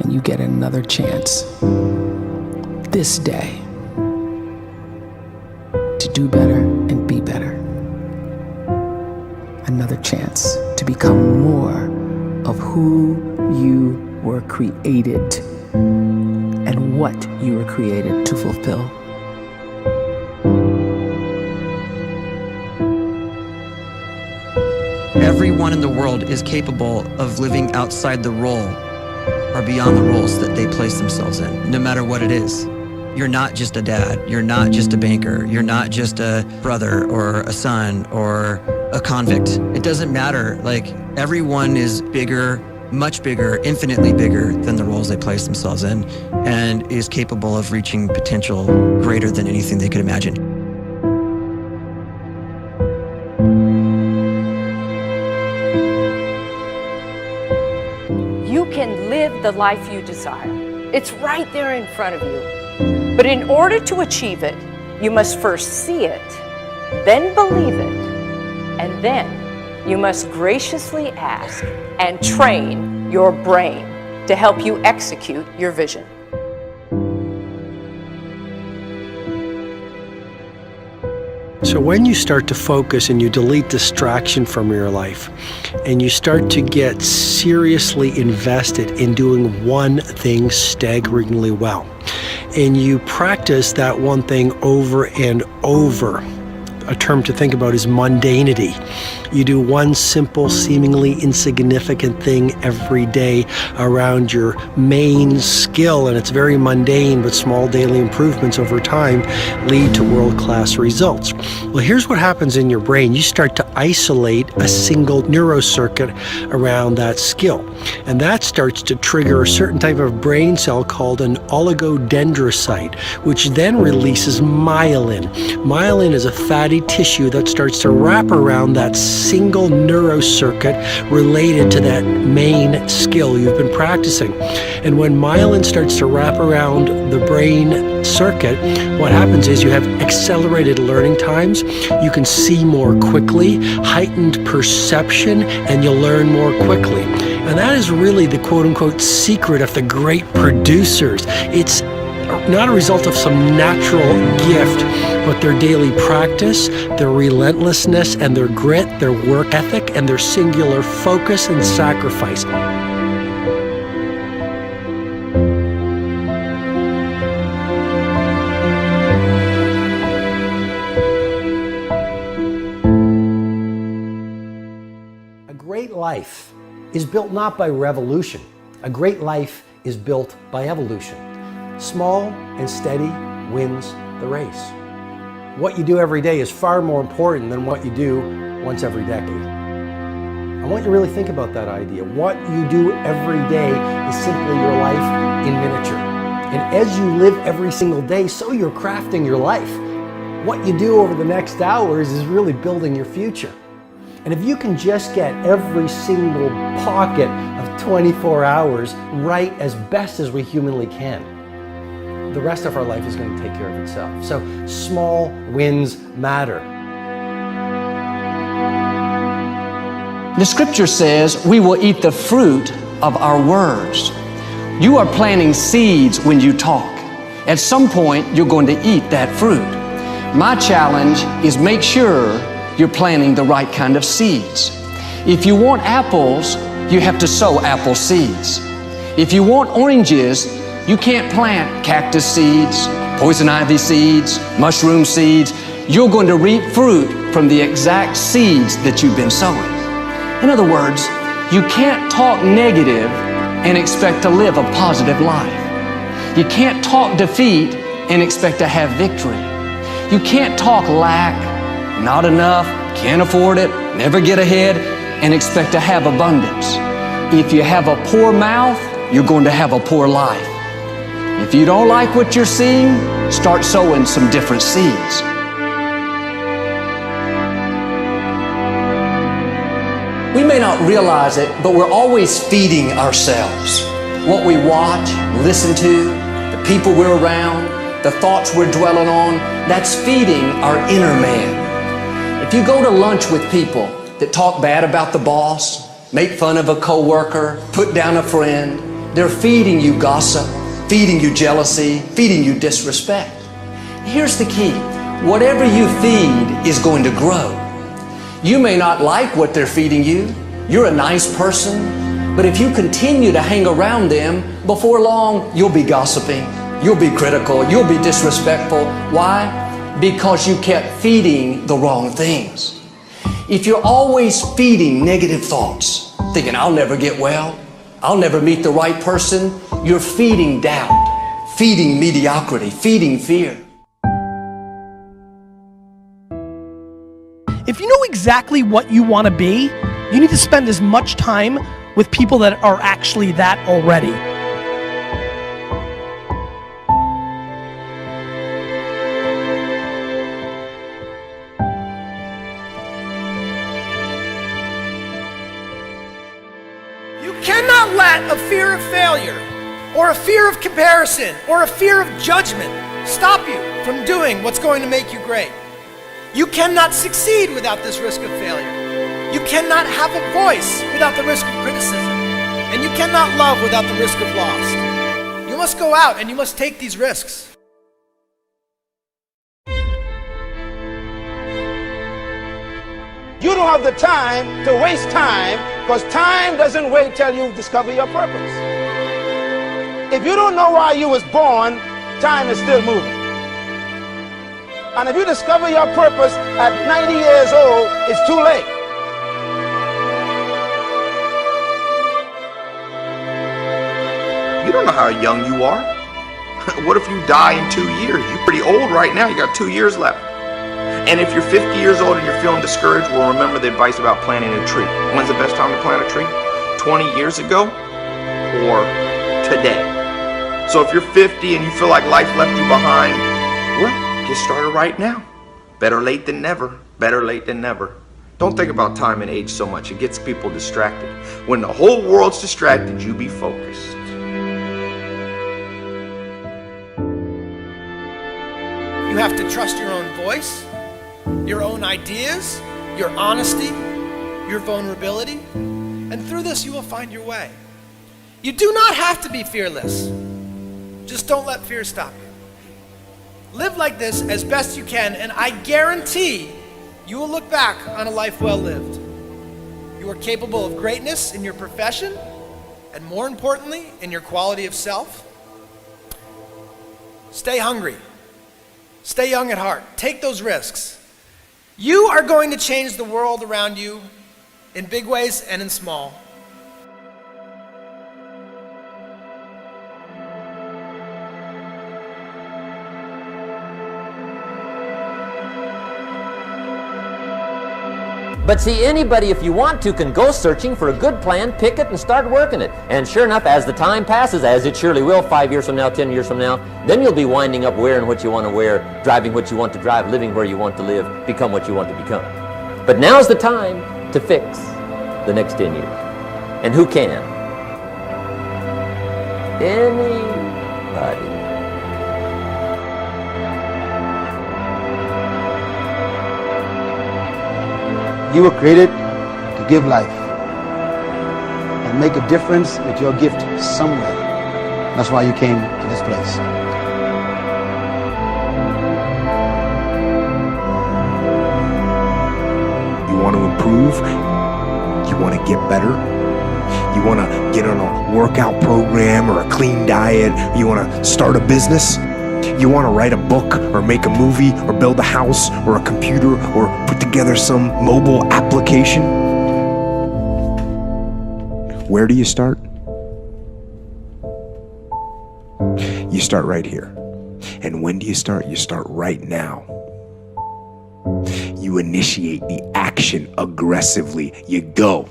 and you get another chance this day to do better and be better. Another chance to become more of who you were created and what you were created to fulfill. Everyone in the world is capable of living outside the role or beyond the roles that they place themselves in, no matter what it is. You're not just a dad, you're not just a banker, you're not just a brother or a son or a convict. It doesn't matter. Like, everyone is bigger, much bigger, infinitely bigger than the roles they place themselves in, and is capable of reaching potential greater than anything they could imagine. You can live the life you desire. It's right there in front of you. But in order to achieve it, you must first see it, then believe it, and then you must graciously ask and train your brain to help you execute your vision. So when you start to focus and you delete distraction from your life, and you start to get seriously invested in doing one thing staggeringly well, and you practice that one thing over and over, a term to think about is mundanity. You do one simple, seemingly insignificant thing every day around your main skill, and it's very mundane, but small daily improvements over time lead to world-class results. Well, here's what happens in your brain. You start to isolate a single neurocircuit around that skill, and that starts to trigger a certain type of brain cell called an oligodendrocyte, which then releases myelin. Myelin is a fatty tissue that starts to wrap around that single neurocircuit related to that main skill you've been practicing. And when myelin starts to wrap around the brain circuit, what happens is you have accelerated learning times, you can see more quickly, heightened perception, and you'll learn more quickly. And that is really the quote-unquote secret of the great producers. It's not a result of some natural gift, but their daily practice, their relentlessness and their grit, their work ethic, and their singular focus and sacrifice. A great life is built not by revolution. A great life is built by evolution. Small and steady wins the race. What you do every day is far more important than what you do once every decade. I want you to really think about that idea. What you do every day is simply your life in miniature. And as you live every single day, so you're crafting your life. What you do over the next hours is really building your future. And if you can just get every single pocket of 24 hours right as best as we humanly can, the rest of our life is going to take care of itself. So small wins matter. The scripture says we will eat the fruit of our words. You are planting seeds when you talk. At some point, you're going to eat that fruit. My challenge is make sure you're planting the right kind of seeds. If you want apples, you have to sow apple seeds. If you want oranges, you can't plant cactus seeds, poison ivy seeds, mushroom seeds. You're going to reap fruit from the exact seeds that you've been sowing. In other words, you can't talk negative and expect to live a positive life. You can't talk defeat and expect to have victory. You can't talk lack, not enough, can't afford it, never get ahead, and expect to have abundance. If you have a poor mouth, you're going to have a poor life. If you don't like what you're seeing, start sowing some different seeds. We may not realize it, but we're always feeding ourselves. What we watch, listen to, the people we're around, the thoughts we're dwelling on, that's feeding our inner man. If you go to lunch with people that talk bad about the boss, make fun of a coworker, put down a friend, They're feeding you gossip, feeding you jealousy, feeding you disrespect. Here's the key. Whatever you feed is going to grow. You may not like what they're feeding you. You're a nice person, but if you continue to hang around them, before long, you'll be gossiping, you'll be critical, you'll be disrespectful. Why? Because you kept feeding the wrong things. If you're always feeding negative thoughts, thinking, I'll never get well, I'll never meet the right person, you're feeding doubt, feeding mediocrity, feeding fear. If you know exactly what you want to be, you need to spend as much time with people that are actually that already. You cannot let a fear of failure, or a fear of comparison, or a fear of judgment stop you from doing what's going to make you great. You cannot succeed without this risk of failure. You cannot have a voice without the risk of criticism. And you cannot love without the risk of loss. You must go out and you must take these risks. You don't have the time to waste time, because time doesn't wait till you discover your purpose. If you don't know why you was born, time is still moving. And if you discover your purpose at 90 years old, it's too late. You don't know how young you are. What if you die in 2 years? You're pretty old right now. You got 2 years left. And if you're 50 years old and you're feeling discouraged, well, remember the advice about planting a tree. When's the best time to plant a tree? 20 years ago or today? So if you're 50 and you feel like life left you behind, well, get started right now. Better late than never. Better late than never. Don't think about time and age so much. It gets people distracted. When the whole world's distracted, you be focused. You have to trust your own voice, your own ideas, your honesty, your vulnerability, and through this you will find your way. You do not have to be fearless. Just don't let fear stop you. Live like this as best you can, and I guarantee you will look back on a life well lived. You are capable of greatness in your profession, and more importantly, in your quality of self. Stay hungry. Stay young at heart. Take those risks. You are going to change the world around you in big ways and in small. But see, anybody, if you want to, can go searching for a good plan, pick it, and start working it. And sure enough, as the time passes, as it surely will 5 years from now, 10 years from now, then you'll be winding up wearing what you want to wear, driving what you want to drive, living where you want to live, become what you want to become. But now's the time to fix the next 10 years. And who can? Anybody. You were created to give life and make a difference with your gift somewhere. That's why you came to this place. You want to improve? You want to get better? You want to get on a workout program or a clean diet? You want to start a business? You want to write a book or make a movie or build a house or a computer or put together some mobile application? Where do you start? You start right here. And when do you start? You start right now. You initiate the action aggressively. You go.